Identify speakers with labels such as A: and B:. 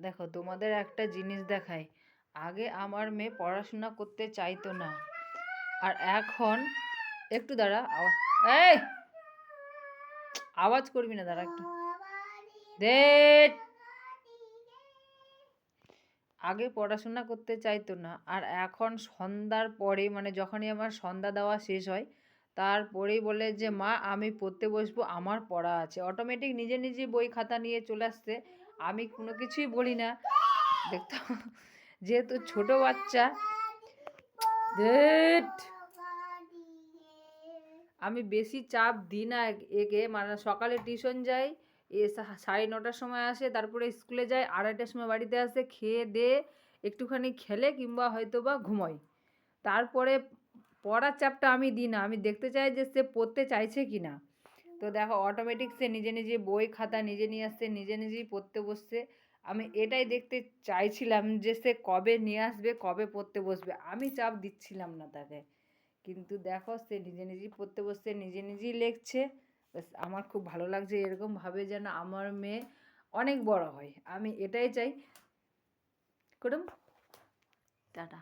A: দেখো তোমাদের একটা জিনিস দেখাই, আগে আমার মেয়ে পড়াশোনা করতে চাইতো না, আর এখন একটু দাঁড়া, এই আওয়াজ করবি না, দাঁড়া একটু দে। আগে পড়াশোনা করতে চাইতো না, আর এখন সন্ধ্যার পরে মানে যখনই আমার সন্ধ্যা দেওয়া শেষ হয় তারপরেই বলে যে মা আমি পড়তে বসবো, আমার পড়া আছে। অটোমেটিক নিজে নিজে বই খাতা নিয়ে চলে আসছে, আমি কোনো কিছুই বলি না। দেখতো যেহেতু ছোট বাচ্চা, আমি বেশি চাপ দিই না একে। মানে সকালে টিউশন যাই, 9:30টার সময় আসে, তারপরে স্কুলে যায়, 2:30টার সময় বাড়িতে আসে, খেয়ে দিয়ে একটুখানি খেলে কিংবা হয়তো বা ঘুমোয়। তারপরে পড়ার চাপটা আমি দিই না, আমি দেখতে চাই যে সে পড়তে চাইছে কি না। তো দেখো অটোমেটিক সে নিজে নিজে বই খাতা নিজে নিয়ে আসছে, নিজে নিজেই পড়তে বসছে। আমি এটাই দেখতে চাইছিলাম যে সে কবে নিয়ে আসবে, কবে পড়তে বসবে। আমি চাপ দিচ্ছিলাম না তাকে, কিন্তু দেখো সে নিজে নিজেই পড়তে বসছে, নিজে নিজেই লিখছে। আমার খুব ভালো লাগছে, এরকমভাবে যেন আমার মেয়ে অনেক বড় হয়, আমি এটাই চাই। করুন টাটা।